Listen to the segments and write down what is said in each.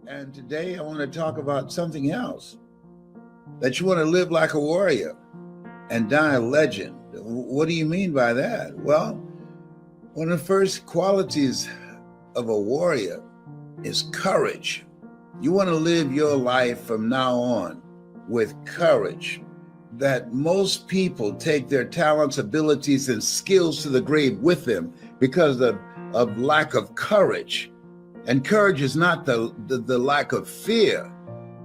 And today I want to talk about something else. That you want to live like a warrior and die a legend. What do you mean by that? Well, one of the first qualities of a warrior is courage. You want to live your life from now on with courage. That most people take their talents, abilities, and skills to the grave with them because of lack of courage. And courage is not the lack of fear.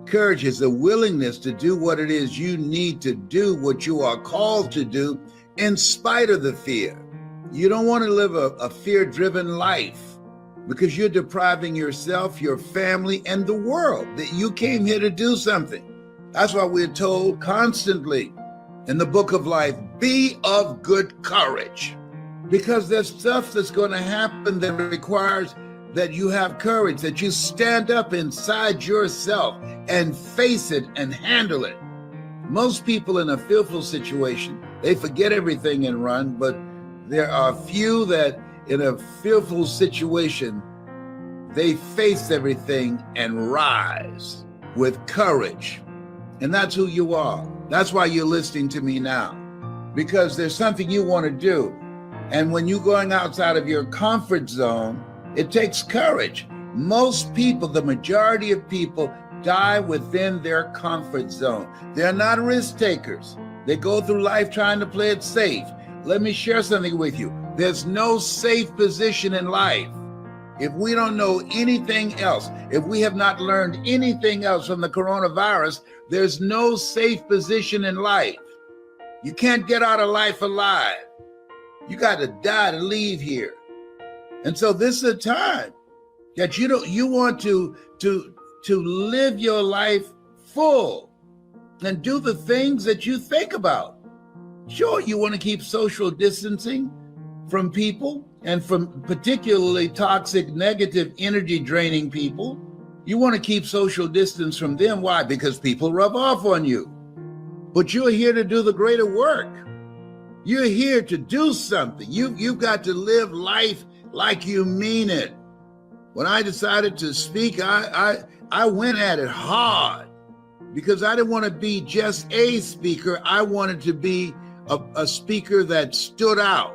Courage is the willingness to do what it is you need to do, what you are called to do, in spite of the fear. You don't want to live a fear-driven life because you're depriving yourself, your family, and the world that you came here to do something. That's why we're told constantly in the book of life, be of good courage. Because there's stuff that's going to happen that requires that you have courage, that you stand up inside yourself and face it and handle it. Most people in a fearful situation, they forget everything and run, but there are few that in a fearful situation, they face everything and rise with courage. And that's who you are. That's why you're listening to me now, because there's something you want to do. And when you're going outside of your comfort zone, it takes courage. Most people, the majority of people, die within their comfort zone. They're not risk takers. They go through life trying to play it safe. Let me share something with you. There's no safe position in life. If we don't know anything else, if we have not learned anything else from the coronavirus, there's no safe position in life. You can't get out of life alive. You got to die to leave here. And so this is a time that you want to live your life full and do the things that you think about. Sure, you want to keep social distancing from people and from particularly toxic, negative, energy draining people. You want to keep social distance from them. Why? Because people rub off on you. But you're here to do the greater work. You're here to do something. You've got to live life like you mean it. When I decided to speak, I went at it hard because I didn't want to be just a speaker. I wanted to be a speaker that stood out,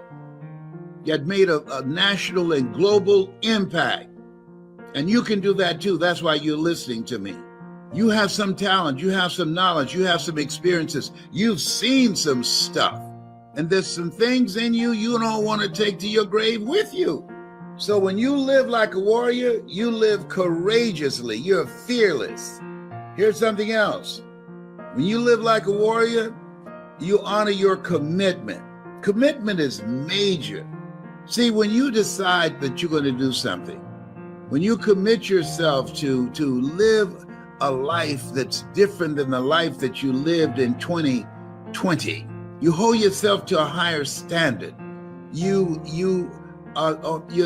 that made a national and global impact. And you can do that too. That's why you're listening to me. You have some talent, you have some knowledge, you have some experiences. You've seen some stuff. And there's some things in you don't want to take to your grave with you. So when you live like a warrior, you live courageously. You're fearless. Here's something else. When you live like a warrior, you honor your commitment. Commitment is major. See, when you decide that you're going to do something, when you commit yourself to live a life that's different than the life that you lived in 2020, you hold yourself to a higher standard. You're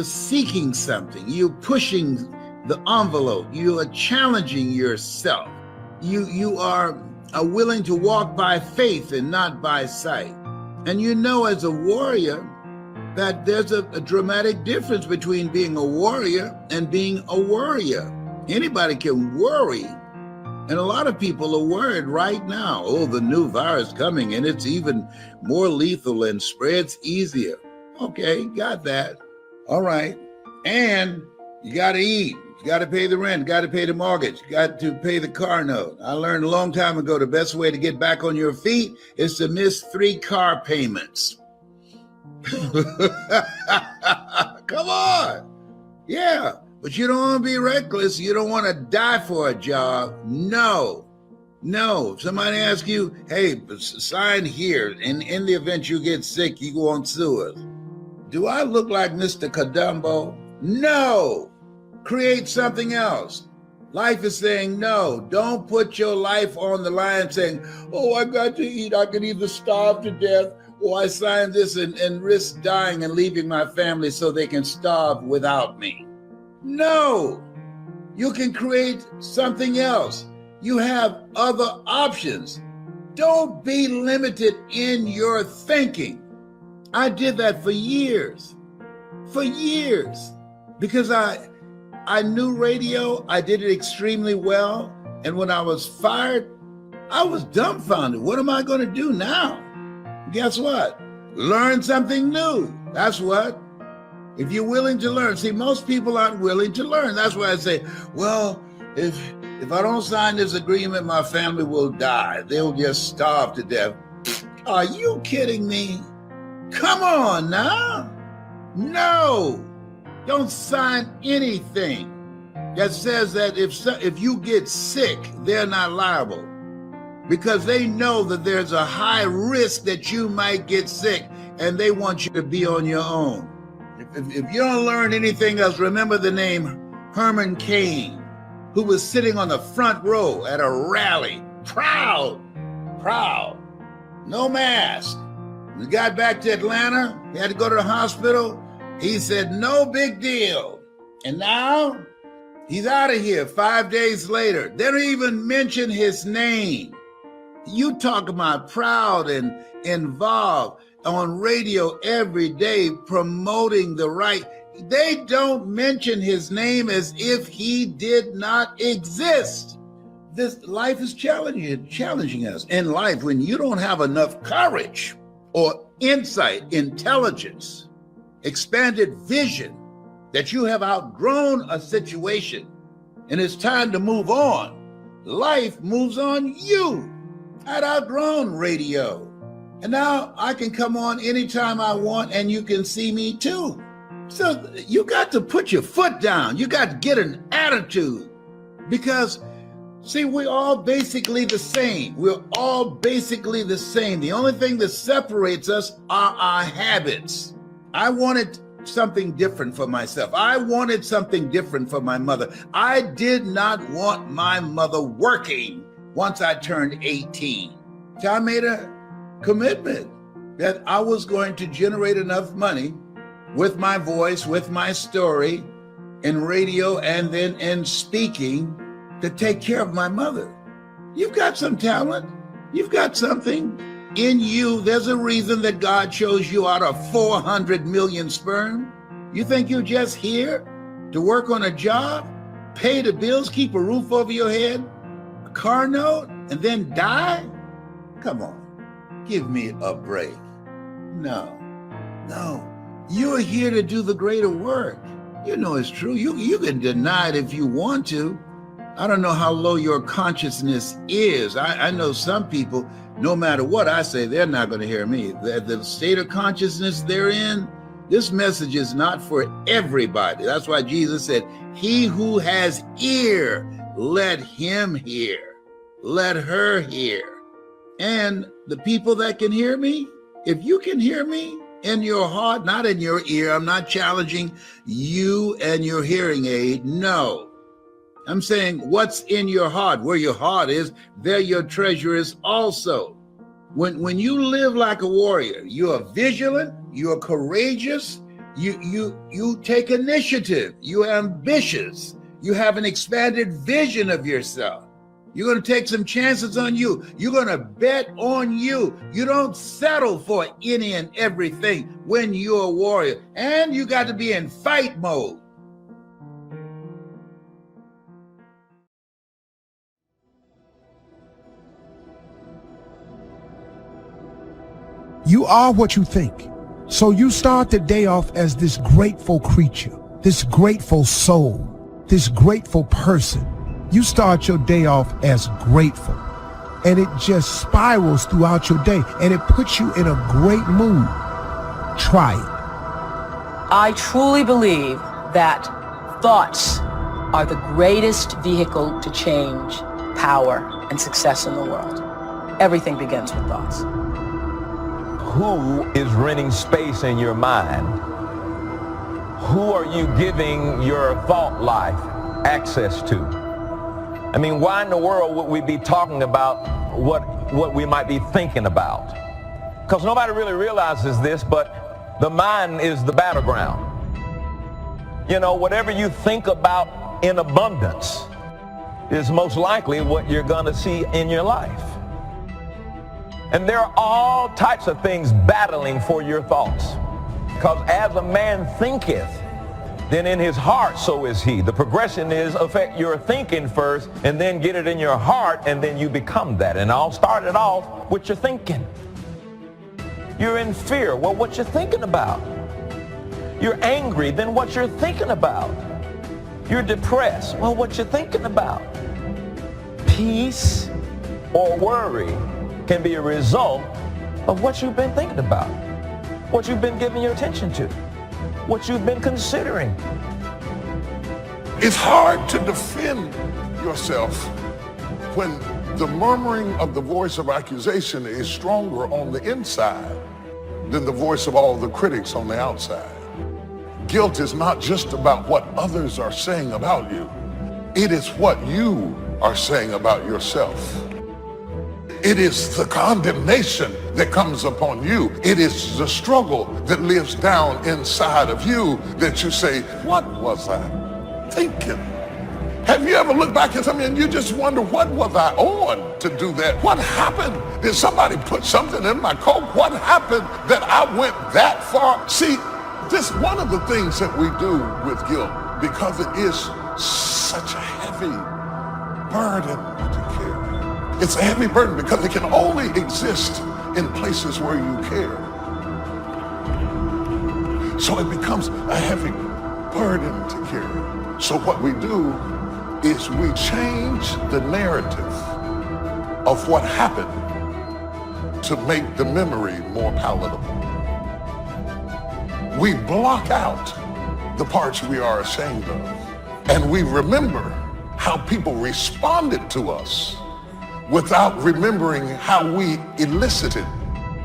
seeking something. You're pushing the envelope. You are challenging yourself. You are willing to walk by faith and not by sight. And you know, as a warrior, that there's a dramatic difference between being a warrior and being a worrier. Anybody can worry. And a lot of people are worried right now. Oh, the new virus coming and it's even more lethal and spreads easier. Okay, got that. All right. And you got to eat. You got to pay the rent, got to pay the mortgage, got to pay the car note. I learned a long time ago the best way to get back on your feet is to miss 3 car payments. Come on. Yeah, but you don't want to be reckless. You don't want to die for a job. No. If somebody asks you, hey, sign here, and in the event you get sick, you go on sue us. Do I look like Mr. Kadumbo? No. Create something else. Life is saying no. Don't put your life on the line saying, oh, I got to eat. I could either starve to death or I sign this and risk dying and leaving my family so they can starve without me. No. You can create something else. You have other options. Don't be limited in your thinking. I did that for years, because I knew radio. I did it extremely well. And when I was fired, I was dumbfounded. What am I going to do now? Guess what? Learn something new. That's what. If you're willing to learn. See, most people aren't willing to learn. That's why I say, well, if I don't sign this agreement, my family will die. They'll just starve to death. Are you kidding me? Come on now. No. Don't sign anything that says that if you get sick, they're not liable, because they know that there's a high risk that you might get sick, and they want you to be on your own. If you don't learn anything else, remember the name Herman Cain, who was sitting on the front row at a rally, proud, no mask. When he got back to Atlanta, he had to go to the hospital. He said, no big deal. And now he's out of here 5 days later. They don't even mention his name. You talk about proud and involved on radio every day promoting the right. They don't mention his name as if he did not exist. This life is challenging us. In life, when you don't have enough courage or insight, intelligence, expanded vision, that you have outgrown a situation and it's time to move on, life moves on you. I'd outgrown radio. And now I can come on anytime I want and you can see me too. So you got to put your foot down. You got to get an attitude, because see, we're all basically the same. We're all basically the same. The only thing that separates us are our habits. I wanted something different for myself. I wanted something different for my mother. I did not want my mother working once I turned 18. So I made a commitment that I was going to generate enough money with my voice, with my story in radio and then in speaking to take care of my mother. You've got some talent. You've got something in you. There's a reason that God chose you out of 400 million sperm. You think you're just here to work on a job, pay the bills, keep a roof over your head, a car note, and then die? Come on, give me a break. No. You're here to do the greater work. You know it's true. You can deny it if you want to. I don't know how low your consciousness is. I know some people, no matter what I say, they're not going to hear me. The state of consciousness they're in, this message is not for everybody. That's why Jesus said, he who has ear, let him hear. Let her hear. And the people that can hear me, if you can hear me in your heart, not in your ear, I'm not challenging you and your hearing aid. No. I'm saying what's in your heart. Where your heart is, there your treasure is also. When you live like a warrior, you are vigilant, you are courageous, you take initiative, you're ambitious, you have an expanded vision of yourself. You're going to take some chances on you. You're going to bet on you. You don't settle for any and everything when you're a warrior. And you got to be in fight mode. You are what you think. So you start the day off as this grateful creature, this grateful soul, this grateful person. You start your day off as grateful, and it just spirals throughout your day, and it puts you in a great mood. Try it. I truly believe that thoughts are the greatest vehicle to change, power, and success in the world. Everything begins with thoughts. Who is renting space in your mind? Who are you giving your thought life access to? I mean, why in the world would we be talking about what we might be thinking about? Because nobody really realizes this, but the mind is the battleground. You know, whatever you think about in abundance is most likely what you're going to see in your life. And there are all types of things battling for your thoughts. Because as a man thinketh, then in his heart so is he. The progression is affect your thinking first and then get it in your heart and then you become that. And I'll start it off with your thinking. You're in fear. Well, what you're thinking about. You're angry, then what you're thinking about. You're depressed. Well, what you're thinking about. Peace or worry can be a result of what you've been thinking about, what you've been giving your attention to, what you've been considering. It's hard to defend yourself when the murmuring of the voice of accusation is stronger on the inside than the voice of all the critics on the outside. Guilt is not just about what others are saying about you. It is what you are saying about yourself. It is the condemnation that comes upon you. It is the struggle that lives down inside of you that you say, what was I thinking? Have you ever looked back at something and you just wonder, what was I on to do that? What happened? Did somebody put something in my coke? What happened that I went that far? See, this is one of the things that we do with guilt because it is such a heavy burden to carry. It's a heavy burden because it can only exist in places where you care. So it becomes a heavy burden to carry. So what we do is we change the narrative of what happened to make the memory more palatable. We block out the parts we are ashamed of, and we remember how people responded to us without remembering how we elicited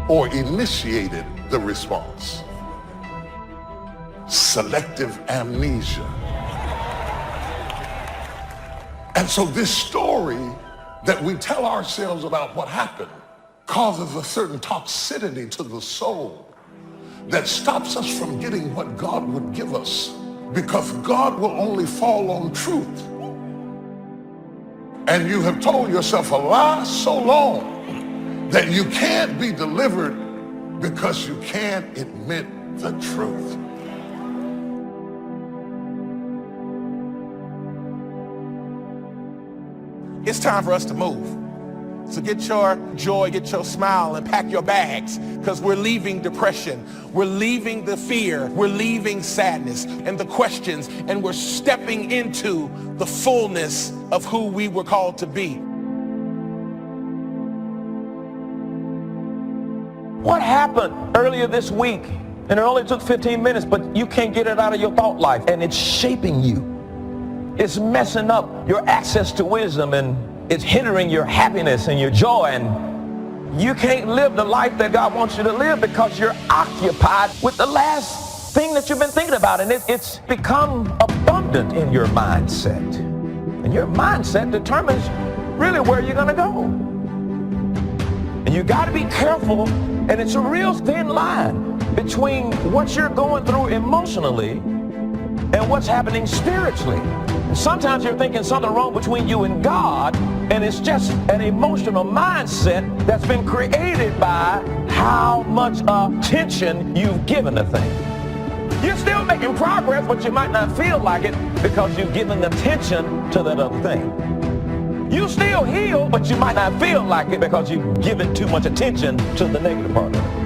or initiated the response. Selective amnesia. And so this story that we tell ourselves about what happened causes a certain toxicity to the soul that stops us from getting what God would give us, because God will only fall on truth. And you have told yourself a lie so long that you can't be delivered because you can't admit the truth. It's time for us to move. So get your joy, get your smile, and pack your bags, because we're leaving depression. We're leaving the fear. We're leaving sadness and the questions, and we're stepping into the fullness of who we were called to be. What happened earlier this week? And it only took 15 minutes, but you can't get it out of your thought life, and it's shaping you. It's messing up your access to wisdom, and it's hindering your happiness and your joy, and you can't live the life that God wants you to live because you're occupied with the last thing that you've been thinking about, and it's become abundant in your mindset. And your mindset determines really where you're going to go. And you got to be careful, and it's a real thin line between what you're going through emotionally and what's happening spiritually. And sometimes you're thinking something wrong between you and God, and it's just an emotional mindset that's been created by how much attention you've given a thing. You're still making progress, but you might not feel like it because you've given attention to that other thing. You still heal, but you might not feel like it because you've given too much attention to the negative part of it.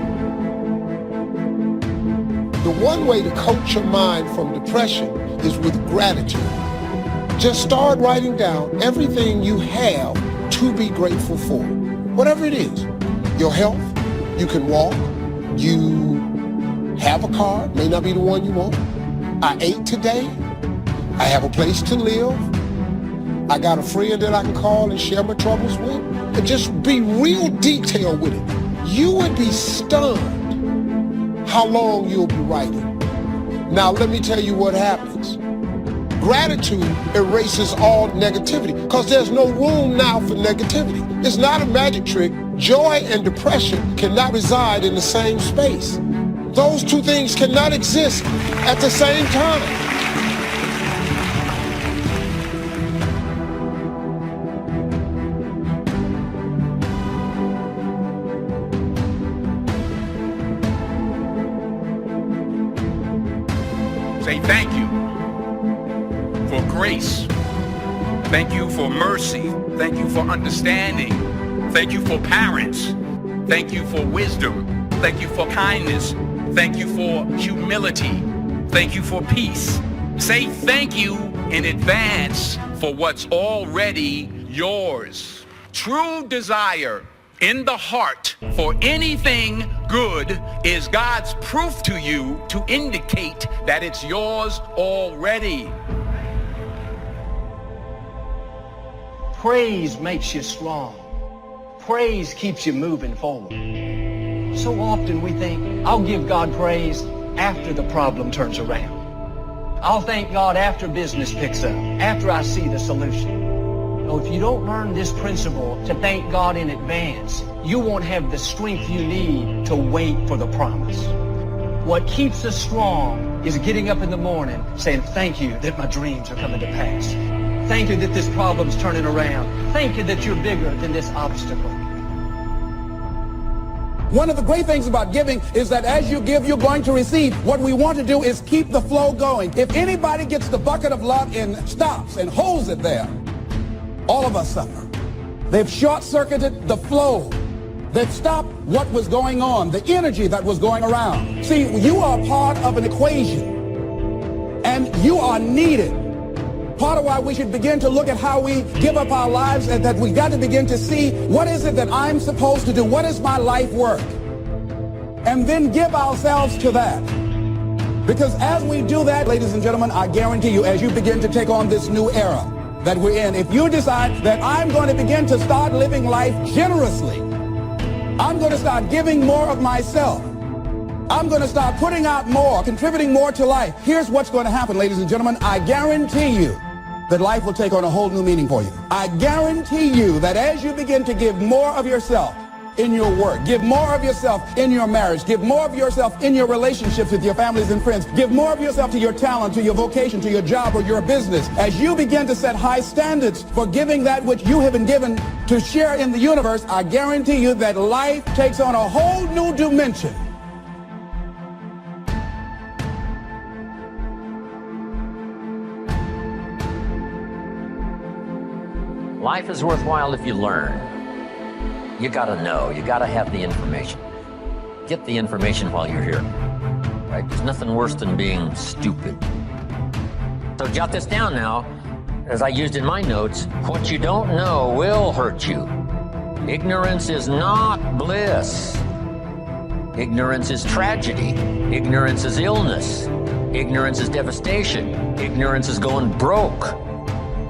The one way to coach your mind from depression is with gratitude. Just start writing down everything you have to be grateful for. Whatever it is. Your health, you can walk, you have a car, may not be the one you want. I ate today, I have a place to live, I got a friend that I can call and share my troubles with, and just be real detailed with it. You would be stunned how long you'll be writing. Now let me tell you what happens. Gratitude erases all negativity because there's no room now for negativity. It's not a magic trick. Joy and depression cannot reside in the same space. Those two things cannot exist at the same time. Say thank you. for grace. Thank you for mercy. Thank you for understanding. Thank you for parents. Thank you for wisdom. Thank you for kindness. Thank you for humility. Thank you for peace. Say thank you in advance for what's already yours. True desire in the heart for anything good is God's proof to you to indicate that it's yours already. Praise makes you strong. Praise keeps you moving forward. So often we think, I'll give God praise after the problem turns around. I'll thank God after business picks up, after I see the solution. No, if you don't learn this principle to thank God in advance, you won't have the strength you need to wait for the promise. What keeps us strong is getting up in the morning saying, thank you that my dreams are coming to pass. Thank you that this problem's turning around. Thank you that you're bigger than this obstacle. One of the great things about giving is that as you give, you're going to receive. What we want to do is keep the flow going. If anybody gets the bucket of love and stops and holds it there, all of us suffer. They've short-circuited the flow. They've stopped what was going on, the energy that was going around. See, you are part of an equation, and you are needed. Part of why we should begin to look at how we give up our lives, and that we got to begin to see what is it that I'm supposed to do? What is my life work? And then give ourselves to that. Because as we do that, ladies and gentlemen, I guarantee you, as you begin to take on this new era that we're in, if you decide that I'm going to begin to start living life generously, I'm going to start giving more of myself, I'm going to start putting out more, contributing more to life, here's what's going to happen, ladies and gentlemen. I guarantee you that life will take on a whole new meaning for you. I guarantee you that as you begin to give more of yourself in your work, give more of yourself in your marriage, give more of yourself in your relationships with your families and friends, give more of yourself to your talent, to your vocation, to your job or your business. As you begin to set high standards for giving that which you have been given to share in the universe, I guarantee you that life takes on a whole new dimension. Life is worthwhile if you learn. You gotta know, you gotta have the information. Get the information while you're here, right? There's nothing worse than being stupid. So jot this down now, as I used in my notes. What you don't know will hurt you. Ignorance is not bliss. Ignorance is tragedy. Ignorance is illness. Ignorance is devastation. Ignorance is going broke.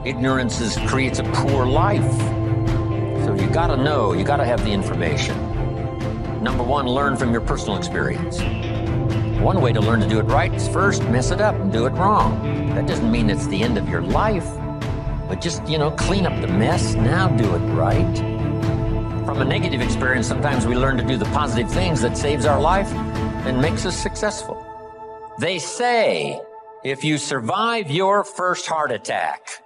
Ignorance creates a poor life. So you gotta know, you gotta have the information. Number one, learn from your personal experience. One way to learn to do it right is first mess it up and do it wrong. That doesn't mean it's the end of your life, but just, clean up the mess, now do it right. From a negative experience, sometimes we learn to do the positive things that saves our life and makes us successful. They say, if you survive your first heart attack,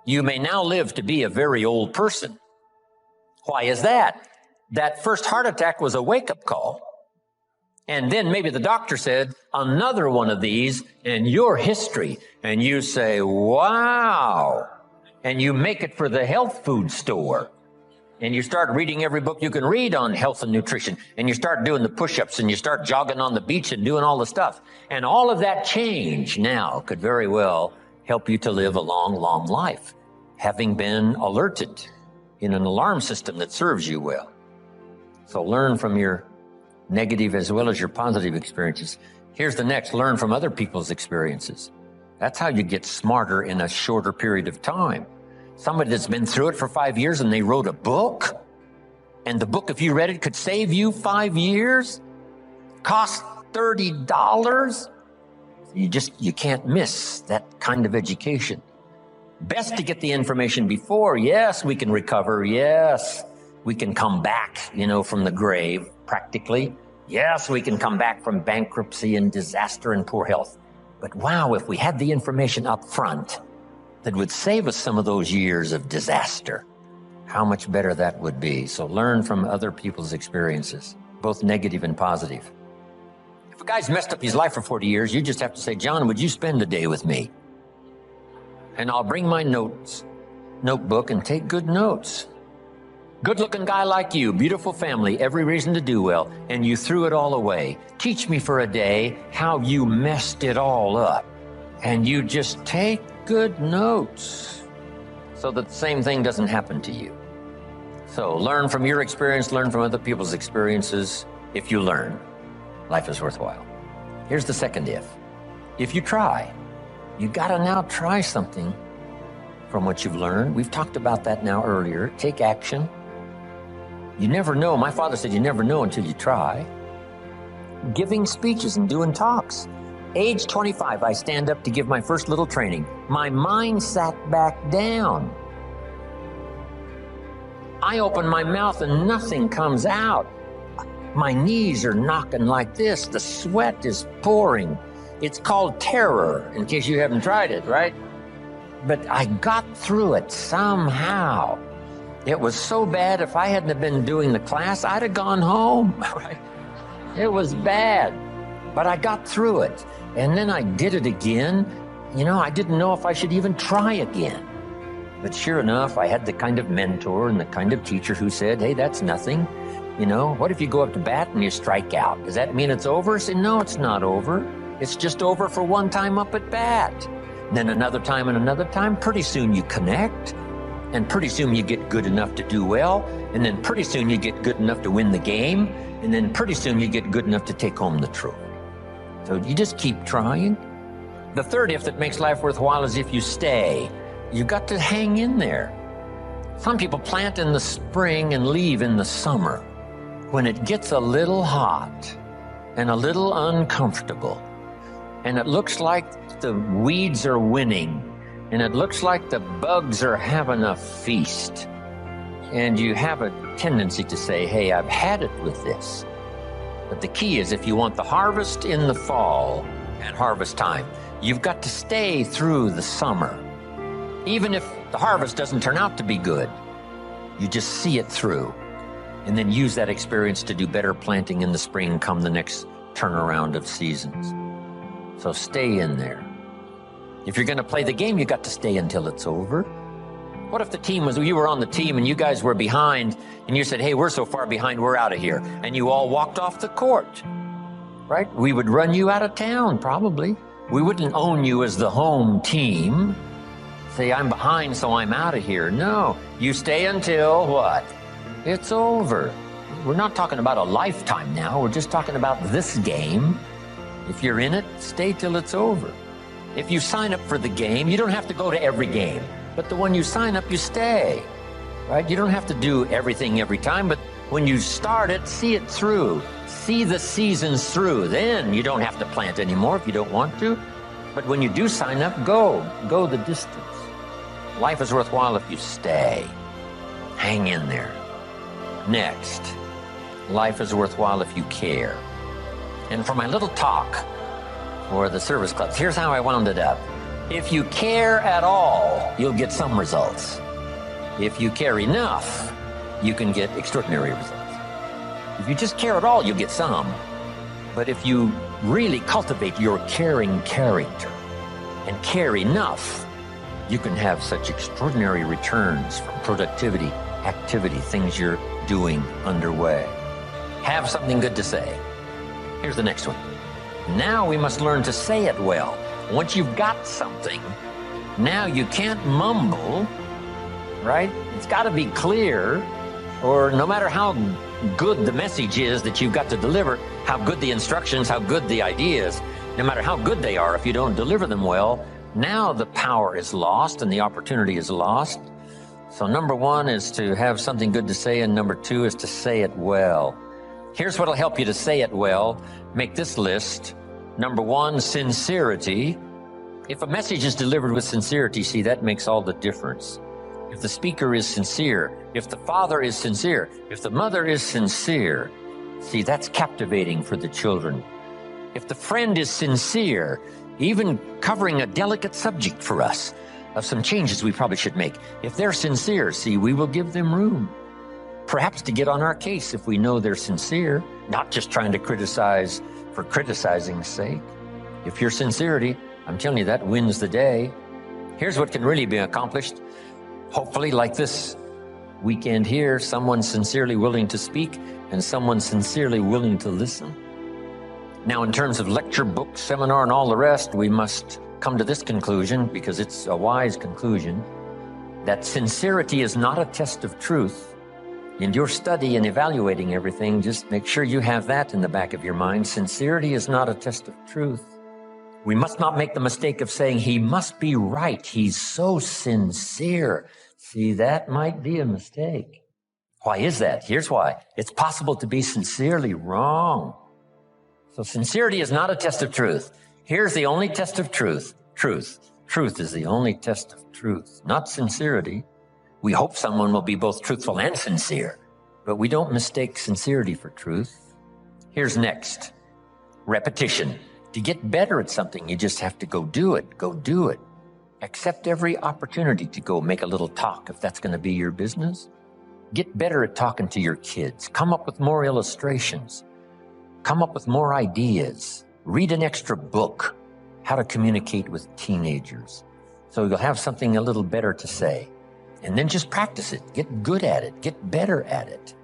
you may now live to be a very old person. Why is that? That first heart attack was a wake-up call. And then maybe the doctor said, another one of these and your history. And you say, wow. And you make it for the health food store. And you start reading every book you can read on health and nutrition. And you start doing the push-ups and you start jogging on the beach and doing all the stuff. And all of that change now could very well help you to live a long, long life, having been alerted in an alarm system that serves you well. So learn from your negative as well as your positive experiences. Here's the next, learn from other people's experiences. That's how you get smarter in a shorter period of time. Somebody that's been through it for 5 years and they wrote a book, and the book, if you read it, could save you 5 years, cost $30. You can't miss that kind of education. Best to get the information before. Yes, we can recover. Yes, we can come back, from the grave, practically. Yes, we can come back from bankruptcy and disaster and poor health. But wow, if we had the information up front that would save us some of those years of disaster, how much better that would be. So learn from other people's experiences, both negative and positive. If a guy's messed up his life for 40 years, you just have to say, John, would you spend a day with me? and I'll bring my notebook and take good notes. Good-looking guy like you, beautiful family, every reason to do well, and you threw it all away. Teach me for a day how you messed it all up. And you just take good notes so that the same thing doesn't happen to you. So learn from your experience, learn from other people's experiences. If you learn, life is worthwhile. Here's the second if. If you try, you gotta now try something from what you've learned. We've talked about that now earlier. Take action. You never know. My father said you never know until you try. Giving speeches and doing talks. Age 25, I stand up to give my first little training. My mind sat back down. I open my mouth and nothing comes out. My knees are knocking like this. The sweat is pouring. It's called terror, in case you haven't tried it, right? But I got through it somehow. It was so bad, if I hadn't have been doing the class, I'd have gone home, right? It was bad, but I got through it. And then I did it again. You know, I didn't know if I should even try again. But sure enough, I had the kind of mentor and the kind of teacher who said, hey, that's nothing. You know, what if you go up to bat and you strike out? Does that mean it's over? I said, no, it's not over. It's just over for one time up at bat. Then another time and another time. Pretty soon you connect. And pretty soon you get good enough to do well. And then pretty soon you get good enough to win the game. And then pretty soon you get good enough to take home the trophy. So you just keep trying. The third if that makes life worthwhile is if you stay. You've got to hang in there. Some people plant in the spring and leave in the summer. When it gets a little hot and a little uncomfortable, and it looks like the weeds are winning, and it looks like the bugs are having a feast, and you have a tendency to say, hey, I've had it with this. But the key is, if you want the harvest in the fall at harvest time, you've got to stay through the summer. Even if the harvest doesn't turn out to be good, you just see it through, and then use that experience to do better planting in the spring come the next turnaround of seasons. So stay in there. If you're going to play the game, you got to stay until it's over. What if the team was, you were on the team and you guys were behind and you said, hey, we're so far behind, we're out of here. And you all walked off the court, right? We would run you out of town, probably. We wouldn't own you as the home team. Say, I'm behind, so I'm out of here. No, you stay until what? It's over. We're not talking about a lifetime now. We're just talking about this game. If you're in it, stay till it's over. If you sign up for the game, you don't have to go to every game. But the one you sign up, you stay, right? You don't have to do everything every time, but when you start it, see it through. See the seasons through. Then you don't have to plant anymore if you don't want to. But when you do sign up, go the distance. Life is worthwhile if you stay. Hang in there. Next, life is worthwhile if you care. And for my little talk for the service clubs, here's how I wound it up. If you care at all, you'll get some results. If you care enough, you can get extraordinary results. If you just care at all, you'll get some. But if you really cultivate your caring character and care enough, you can have such extraordinary returns from productivity, activity, things you're doing underway. Have something good to say. Here's the next one. Now we must learn to say it well. Once you've got something, now you can't mumble, right? It's got to be clear, or no matter how good the message is that you've got to deliver, how good the instructions, how good the ideas, no matter how good they are, if you don't deliver them well, now the power is lost and the opportunity is lost. So number one is to have something good to say, and number two is to say it well. Here's what'll help you to say it well. Make this list. Number one, sincerity. If a message is delivered with sincerity, see, that makes all the difference. If the speaker is sincere, if the father is sincere, if the mother is sincere, see, that's captivating for the children. If the friend is sincere, even covering a delicate subject for us of some changes we probably should make, if they're sincere, see, we will give them room. Perhaps to get on our case if we know they're sincere, not just trying to criticize for criticizing's sake. If your sincerity, I'm telling you, that wins the day. Here's what can really be accomplished. Hopefully, like this weekend here, someone sincerely willing to speak and someone sincerely willing to listen. Now, in terms of lecture, book, seminar, and all the rest, we must come to this conclusion, because it's a wise conclusion, that sincerity is not a test of truth. In your study and evaluating everything, just make sure you have that in the back of your mind. Sincerity is not a test of truth. We must not make the mistake of saying, he must be right. He's so sincere. See, that might be a mistake. Why is that? Here's why. It's possible to be sincerely wrong. So sincerity is not a test of truth. Here's the only test of truth. Truth. Truth is the only test of truth, not sincerity. We hope someone will be both truthful and sincere, but we don't mistake sincerity for truth. Here's next. Repetition. To get better at something, you just have to go do it. Go do it. Accept every opportunity to go make a little talk if that's going to be your business. Get better at talking to your kids. Come up with more illustrations. Come up with more ideas. Read an extra book, how to communicate with teenagers. So you'll have something a little better to say. And then just practice it. Get good at it. Get better at it.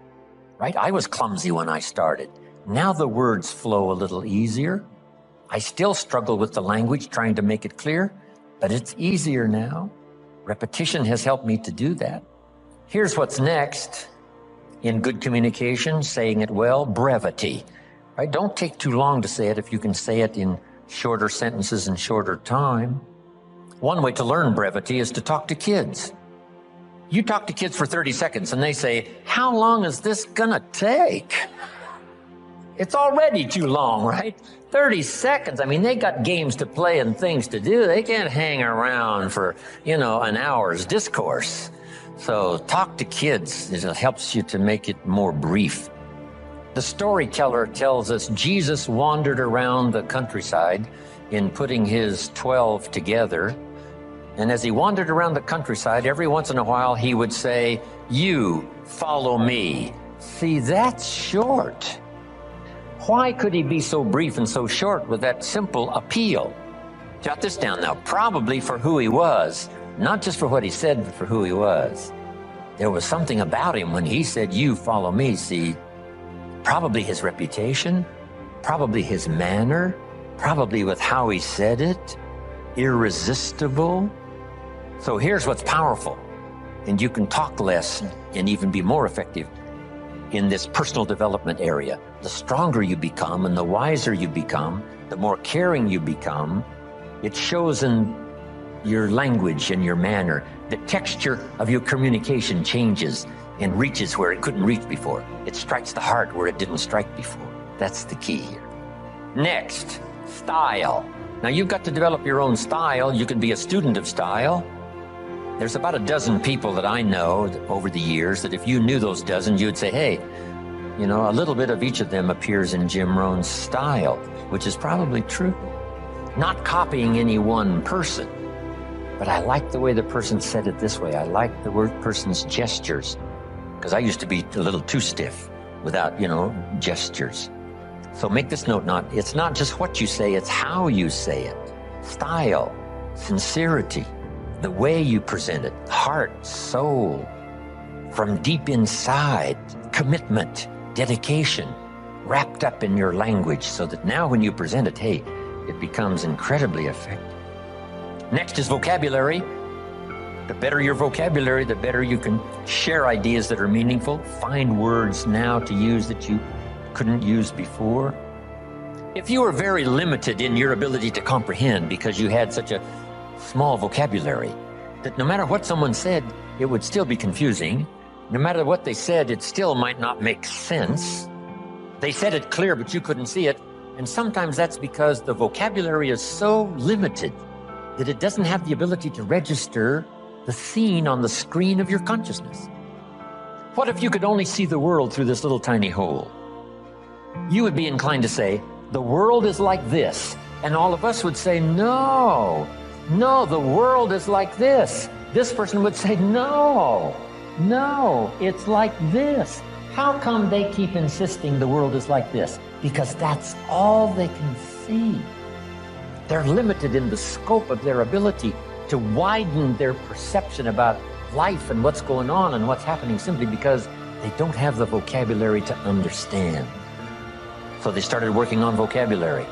Right? I was clumsy when I started. Now the words flow a little easier. I still struggle with the language, trying to make it clear, but it's easier now. Repetition has helped me to do that. Here's what's next. In good communication, saying it well, brevity. Right? Don't take too long to say it if you can say it in shorter sentences and shorter time. One way to learn brevity is to talk to kids. You talk to kids for 30 seconds and they say, how long is this gonna take? It's already too long, right? 30 seconds. I mean, they got games to play and things to do. They can't hang around for, an hour's discourse. So talk to kids. It helps you to make it more brief. The storyteller tells us Jesus wandered around the countryside in putting his 12 together. And as he wandered around the countryside, every once in a while, he would say, you follow me. See, that's short. Why could he be so brief and so short with that simple appeal? Jot this down now. Probably for who he was, not just for what he said, but for who he was. There was something about him when he said, you follow me. See, probably his reputation, probably his manner, probably with how he said it, irresistible. So here's what's powerful, and you can talk less and even be more effective in this personal development area. The stronger you become and the wiser you become, the more caring you become, it shows in your language and your manner. The texture of your communication changes and reaches where it couldn't reach before. It strikes the heart where it didn't strike before. That's the key here. Next, style. Now you've got to develop your own style. You can be a student of style. There's about a dozen people that I know over the years that if you knew those dozen, you'd say, hey, a little bit of each of them appears in Jim Rohn's style, which is probably true. Not copying any one person, but I like the way the person said it this way. I like the person's gestures, because I used to be a little too stiff without, gestures. So make this note, it's not just what you say, it's how you say it. Style, sincerity, the way you present it, heart, soul, from deep inside, commitment, dedication, wrapped up in your language so that now when you present it, hey, it becomes incredibly effective. Next is vocabulary. The better your vocabulary, the better you can share ideas that are meaningful, find words now to use that you couldn't use before. If you were very limited in your ability to comprehend because you had such a small vocabulary, that no matter what someone said, it would still be confusing. No matter what they said, it still might not make sense. They said it clear, but you couldn't see it. And sometimes that's because the vocabulary is so limited that it doesn't have the ability to register the scene on the screen of your consciousness. What if you could only see the world through this little tiny hole? You would be inclined to say, the world is like this. And all of us would say, no, the world is like this. This person would say, no, it's like this. How come they keep insisting the world is like this? Because that's all they can see. They're limited in the scope of their ability to to widen their perception about life and what's going on and what's happening simply because they don't have the vocabulary to understand. So they started working on vocabulary,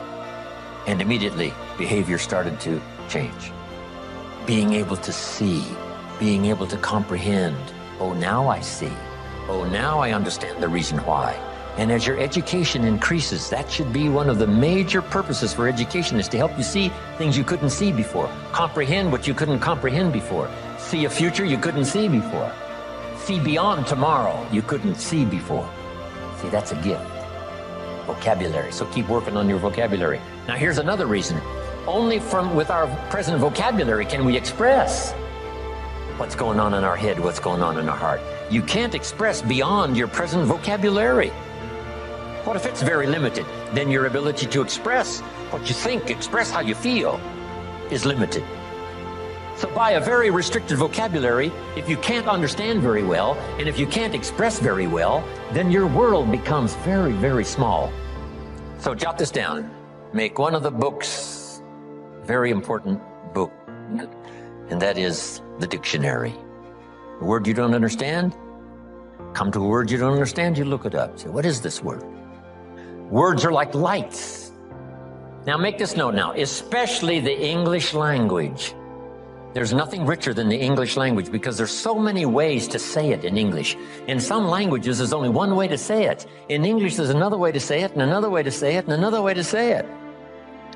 and immediately behavior started to change. Being able to see, being able to comprehend. Oh, now I see. Oh, now I understand the reason why. And as your education increases, that should be one of the major purposes for education, is to help you see things you couldn't see before. Comprehend what you couldn't comprehend before. See a future you couldn't see before. See beyond tomorrow you couldn't see before. See, that's a gift. Vocabulary. So keep working on your vocabulary. Now here's another reason. Only with our present vocabulary can we express what's going on in our head, what's going on in our heart. You can't express beyond your present vocabulary. What if it's very limited? Then your ability to express what you think, express how you feel, is limited. So by a very restricted vocabulary, if you can't understand very well, and if you can't express very well, then your world becomes very, very small. So jot this down. Make one of the books a very important book, and that is the dictionary. A word you don't understand, come to a word you don't understand, you look it up. Say, what is this word? Words are like lights. Now make this note now, especially the English language. There's nothing richer than the English language because there's so many ways to say it in English. In some languages, there's only one way to say it. In English, there's another way to say it, and another way to say it, and another way to say it.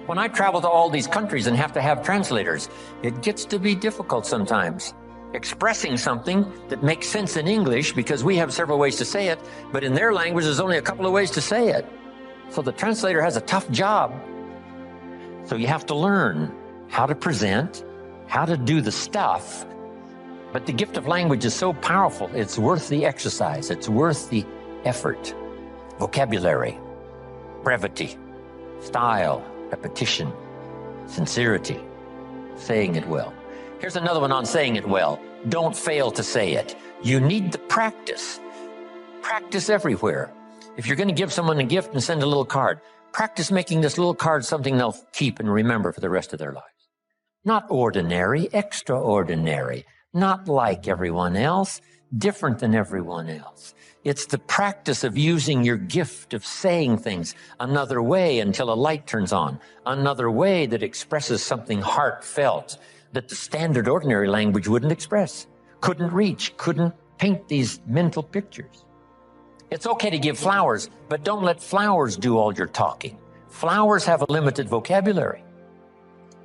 When I travel to all these countries and have to have translators, it gets to be difficult sometimes. Expressing something that makes sense in English because we have several ways to say it, but in their language, there's only a couple of ways to say it. So the translator has a tough job. So you have to learn how to present, how to do the stuff. But the gift of language is so powerful, it's worth the exercise. It's worth the effort. Vocabulary, brevity, style, repetition, sincerity, saying it well. Here's another one on saying it well. Don't fail to say it. You need the practice. Practice everywhere. If you're going to give someone a gift and send a little card, practice making this little card something they'll keep and remember for the rest of their lives. Not ordinary, extraordinary. Not like everyone else, different than everyone else. It's the practice of using your gift of saying things another way until a light turns on, another way that expresses something heartfelt that the standard ordinary language wouldn't express, couldn't reach, couldn't paint these mental pictures. It's okay to give flowers, but don't let flowers do all your talking. Flowers have a limited vocabulary.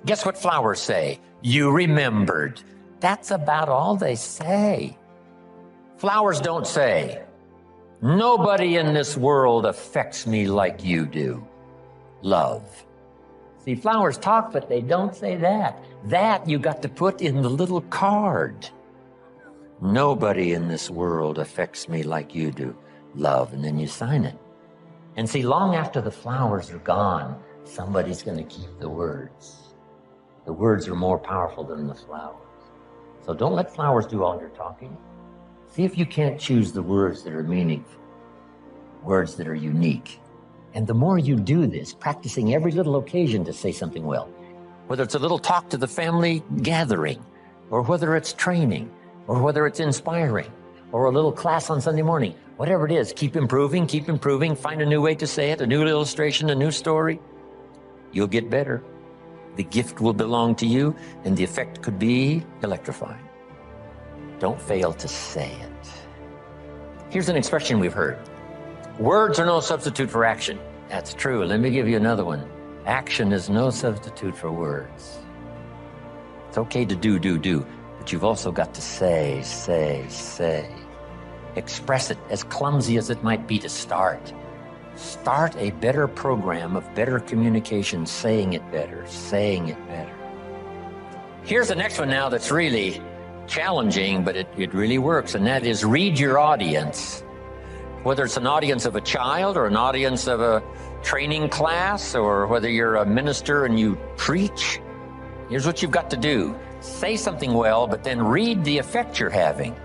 Guess what flowers say? You remembered. That's about all they say. Flowers don't say, nobody in this world affects me like you do. Love. See, flowers talk, but they don't say that. That you got to put in the little card. Nobody in this world affects me like you do. Love, and then you sign it. And see, long after the flowers are gone, somebody's going to keep the words. The words are more powerful than the flowers. So don't let flowers do all your talking. See if you can't choose the words that are meaningful, words that are unique. And the more you do this, practicing every little occasion to say something well, whether it's a little talk to the family gathering, or whether it's training, or whether it's inspiring, or a little class on Sunday morning, whatever it is, keep improving, find a new way to say it, a new illustration, a new story. You'll get better. The gift will belong to you, and the effect could be electrifying. Don't fail to say it. Here's an expression we've heard. Words are no substitute for action. That's true. Let me give you another one. Action is no substitute for words. It's okay to do, but you've also got to say. Express it, as clumsy as it might be to start. Start a better program of better communication, saying it better. Here's the next one now that's really challenging, but it really works, and that is read your audience. Whether it's an audience of a child or an audience of a training class, or whether you're a minister and you preach, here's what you've got to do. Say something well, but then read the effect you're having.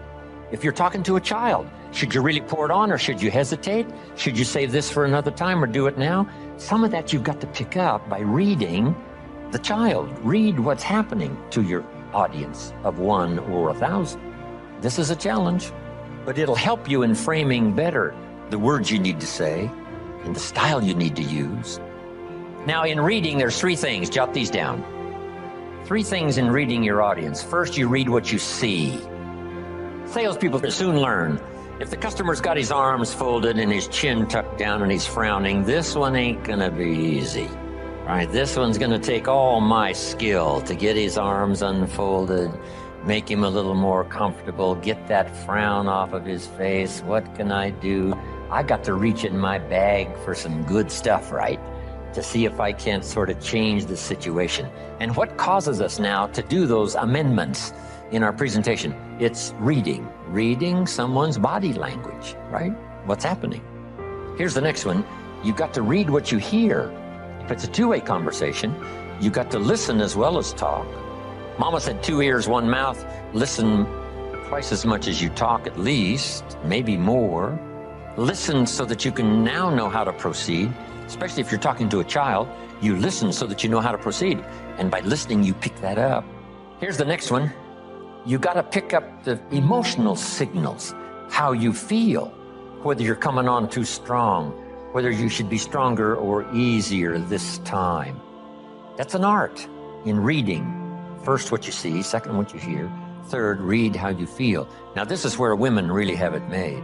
If you're talking to a child, should you really pour it on, or should you hesitate? Should you save this for another time or do it now? Some of that you've got to pick up by reading the child. Read what's happening to your audience of 1 or 1,000. This is a challenge, but it'll help you in framing better the words you need to say and the style you need to use. Now, in reading, there's 3 things. Jot these down. 3 things in reading your audience. First, you read what you see. Salespeople soon learn. If the customer's got his arms folded and his chin tucked down and he's frowning, this one ain't gonna be easy, right? This one's gonna take all my skill to get his arms unfolded, make him a little more comfortable, get that frown off of his face. What can I do? I got to reach in my bag for some good stuff, right? To see if I can't sort of change the situation. And what causes us now to do those amendments in our presentation? It's reading someone's body language, right? What's happening? Here's the next one. You've got to read what you hear. If it's a two-way conversation, you've got to listen as well as talk. Mama said 2 ears, 1 mouth. Listen twice as much as you talk, at least, maybe more. Listen so that you can now know how to proceed, especially if you're talking to a child. You listen so that you know how to proceed. And by listening, you pick that up. Here's the next one. You got to pick up the emotional signals, how you feel, whether you're coming on too strong, whether you should be stronger or easier this time. That's an art in reading. First, what you see. Second, what you hear. Third, read how you feel. Now, this is where women really have it made,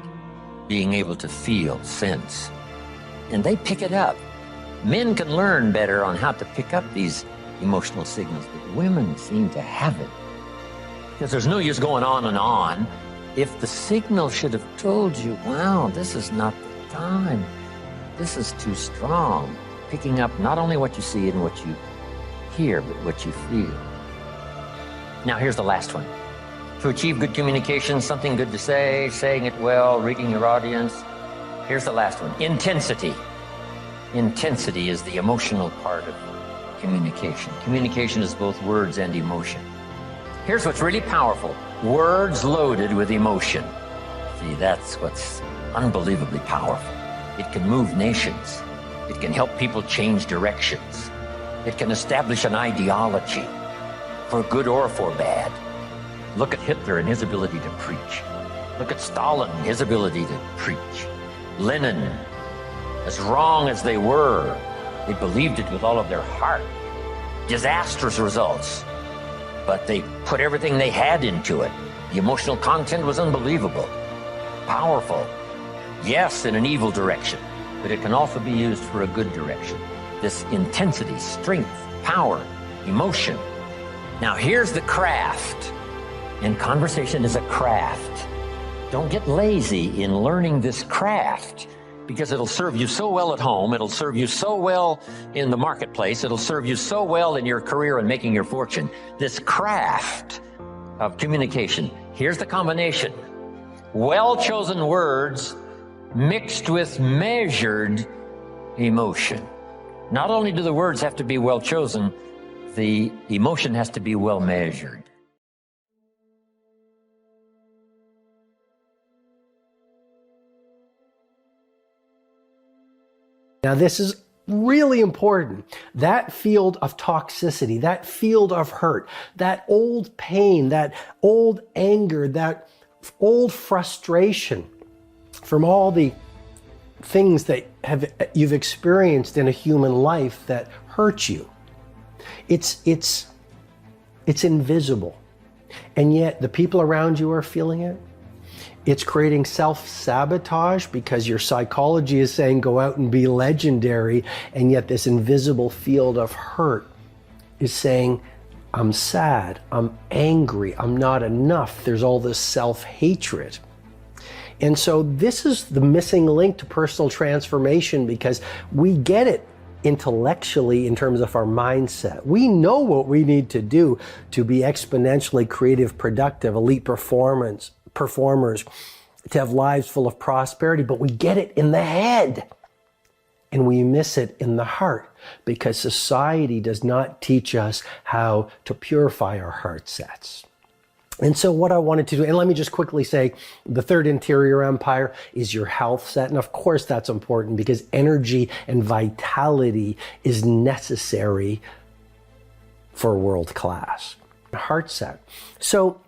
being able to feel, sense. And they pick it up. Men can learn better on how to pick up these emotional signals, but women seem to have it. Because there's no use going on and on if the signal should have told you, wow, this is not the time. This is too strong. Picking up not only what you see and what you hear, but what you feel. Now, here's the last one. To achieve good communication, something good to say, saying it well, reading your audience. Here's the last one. Intensity. Intensity is the emotional part of communication. Communication is both words and emotion. Here's what's really powerful. Words loaded with emotion. See, that's what's unbelievably powerful. It can move nations. It can help people change directions. It can establish an ideology, for good or for bad. Look at Hitler and his ability to preach. Look at Stalin and his ability to preach. Lenin, as wrong as they were, they believed it with all of their heart. Disastrous results, but they put everything they had into it. The emotional content was unbelievable, powerful. Yes, in an evil direction, but it can also be used for a good direction. This intensity, strength, power, emotion. Now here's the craft, and conversation is a craft. Don't get lazy in learning this craft, because it'll serve you so well at home, it'll serve you so well in the marketplace, it'll serve you so well in your career and making your fortune. This craft of communication. Here's the combination. Well-chosen words mixed with measured emotion. Not only do the words have to be well-chosen, the emotion has to be well-measured. Now, this is really important. That field of toxicity, that field of hurt, that old pain, that old anger, that old frustration from all the things that you've experienced in a human life that hurt you. It's invisible. And yet the people around you are feeling it. It's creating self-sabotage because your psychology is saying go out and be legendary, and yet this invisible field of hurt is saying I'm sad, I'm angry, I'm not enough. There's all this self-hatred. And so this is the missing link to personal transformation, because we get it intellectually in terms of our mindset. We know what we need to do to be exponentially creative, productive, elite performers, to have lives full of prosperity, but we get it in the head and we miss it in the heart, because society does not teach us how to purify our heart sets. And so what I wanted to do, and let me just quickly say, the third interior empire is your health set. And of course that's important, because energy and vitality is necessary for world class. heart set. So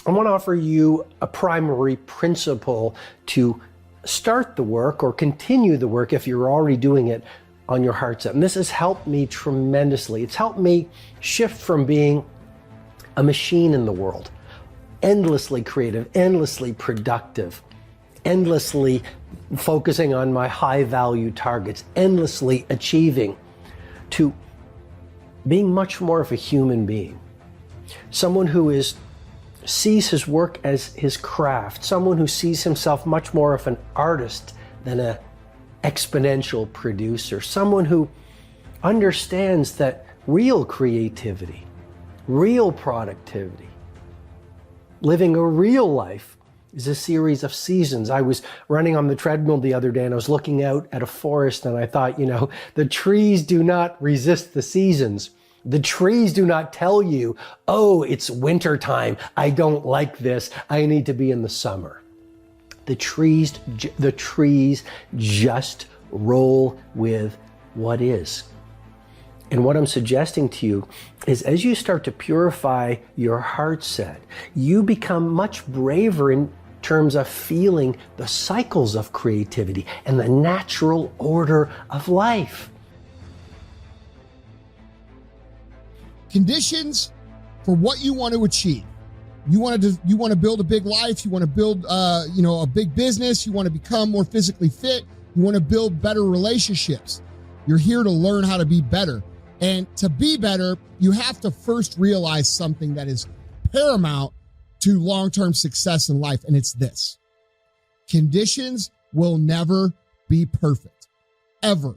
I want to offer you a primary principle to start the work or continue the work if you're already doing it on your heart set. And this has helped me tremendously. It's helped me shift from being a machine in the world, endlessly creative, endlessly productive, endlessly focusing on my high value targets, endlessly achieving, to being much more of a human being. Someone who sees his work as his craft, someone who sees himself much more of an artist than an exponential producer, someone who understands that real creativity, real productivity, living a real life is a series of seasons. I was running on the treadmill the other day and I was looking out at a forest and I thought, the trees do not resist the seasons. The trees do not tell you, oh, it's winter time. I don't like this. I need to be in the summer. The trees just roll with what is. And what I'm suggesting to you is as you start to purify your heart set, you become much braver in terms of feeling the cycles of creativity and the natural order of life. Conditions for what you want to achieve. You want to build a big life. You want to build, a big business. You want to become more physically fit. You want to build better relationships. You're here to learn how to be better. And to be better, you have to first realize something that is paramount to long-term success in life. And it's this: conditions will never be perfect, ever.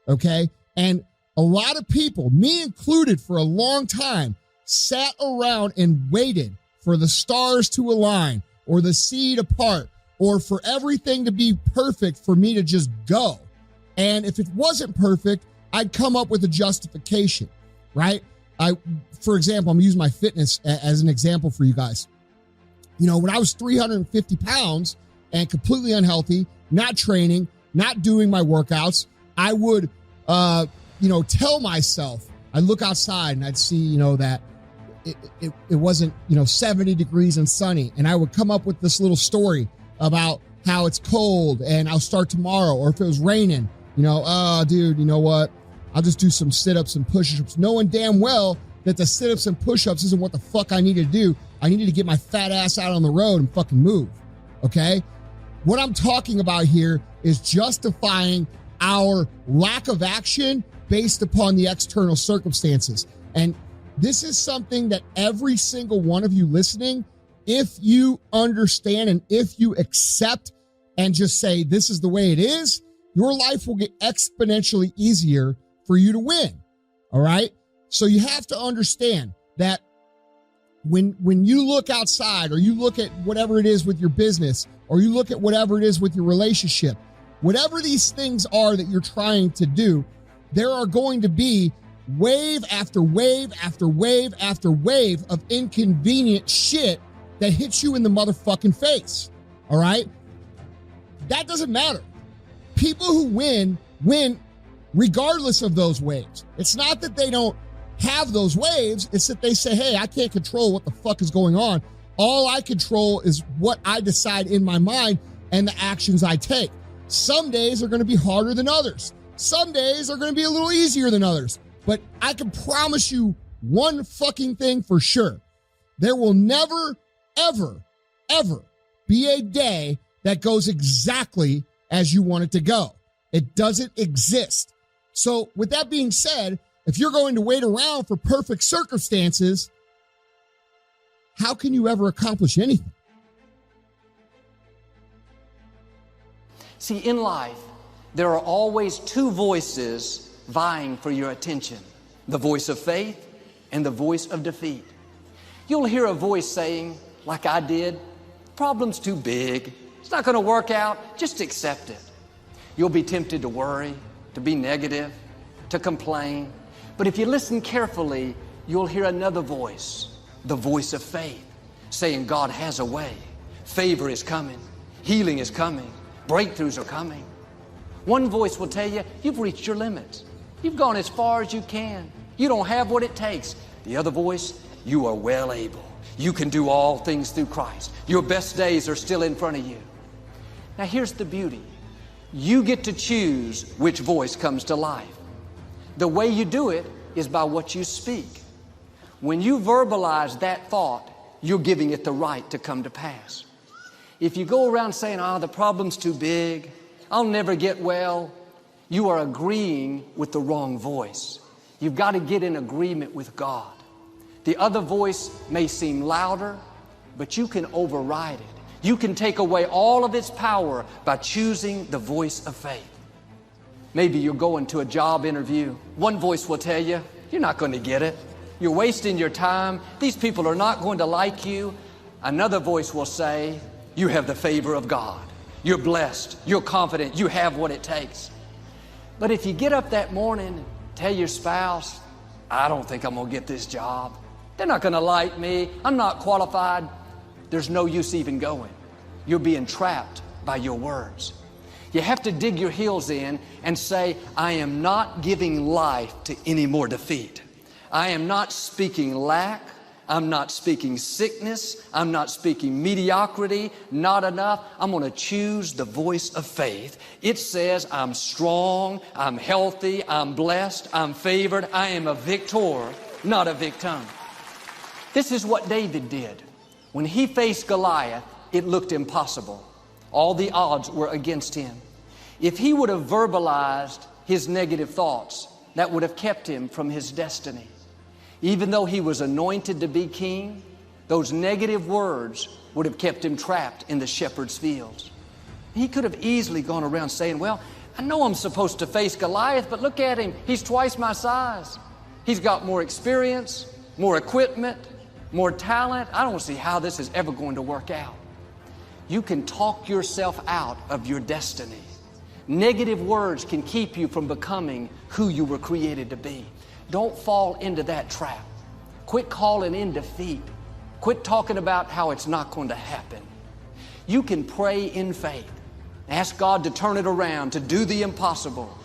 Okay. And a lot of people, me included, for a long time, sat around and waited for the stars to align or the sea to part or for everything to be perfect for me to just go. And if it wasn't perfect, I'd come up with a justification, right? For example, I'm using my fitness as an example for you guys. When I was 350 pounds and completely unhealthy, not training, not doing my workouts, I would, tell myself, I'd look outside and I'd see, that it wasn't, 70 degrees and sunny. And I would come up with this little story about how it's cold and I'll start tomorrow. Or if it was raining, dude, you know what? I'll just do some sit-ups and push-ups, knowing damn well that the sit-ups and push-ups isn't what the fuck I needed to do. I needed to get my fat ass out on the road and fucking move. Okay? What I'm talking about here is justifying our lack of action based upon the external circumstances. And this is something that every single one of you listening, if you understand and if you accept and just say, this is the way it is, your life will get exponentially easier for you to win. All right. So you have to understand that when you look outside or you look at whatever it is with your business or you look at whatever it is with your relationship, whatever these things are that you're trying to do, there are going to be wave after wave after wave after wave of inconvenient shit that hits you in the motherfucking face. All right. That doesn't matter. People who win regardless of those waves. It's not that they don't have those waves. It's that they say, hey, I can't control what the fuck is going on. All I control is what I decide in my mind and the actions I take. Some days are going to be harder than others. Some days are going to be a little easier than others. But I can promise you one fucking thing for sure. There will never, ever, ever be a day that goes exactly as you want it to go. It doesn't exist. So with that being said, if you're going to wait around for perfect circumstances, how can you ever accomplish anything? See, in life, there are always two voices vying for your attention: the voice of faith and the voice of defeat. You'll hear a voice saying, like I did, problem's too big. It's not going to work out. Just accept it. You'll be tempted to worry, to be negative, to complain. But if you listen carefully, you'll hear another voice, the voice of faith, saying God has a way. Favor is coming. Healing is coming. Breakthroughs are coming. One voice will tell you, you've reached your limits. You've gone as far as you can. You don't have what it takes. The other voice, You are well able. You can do all things through Christ. Your best days are still in front of you. Now here's the beauty. You get to choose which voice comes to life. The way you do it is by what you speak. When you verbalize that thought, you're giving it the right to come to pass. If you go around saying, the problem's too big, I'll never get well, you are agreeing with the wrong voice. You've got to get in agreement with God. The other voice may seem louder, but you can override it. You can take away all of its power by choosing the voice of faith. Maybe you're going to a job interview. One voice will tell you, you're not going to get it. You're wasting your time. These people are not going to like you. Another voice will say, you have the favor of God. You're blessed. You're confident. You have what it takes. But if you get up that morning and tell your spouse, I don't think I'm going to get this job. They're not going to like me. I'm not qualified. There's no use even going. You're being trapped by your words. You have to dig your heels in and say, I am not giving life to any more defeat. I am not speaking lack. I'm not speaking sickness. I'm not speaking mediocrity, not enough. I'm going to choose the voice of faith. It says I'm strong, I'm healthy, I'm blessed, I'm favored. I am a victor, not a victim. This is what David did. When he faced Goliath, it looked impossible. All the odds were against him. If he would have verbalized his negative thoughts, that would have kept him from his destiny. Even though he was anointed to be king, those negative words would have kept him trapped in the shepherd's fields. He could have easily gone around saying, well, I know I'm supposed to face Goliath, but look at him. He's twice my size. He's got more experience, more equipment, more talent. I don't see how this is ever going to work out. You can talk yourself out of your destiny. Negative words can keep you from becoming who you were created to be. Don't fall into that trap. Quit calling in defeat. Quit talking about how it's not going to happen. You can pray in faith. Ask God to turn it around, to do the impossible.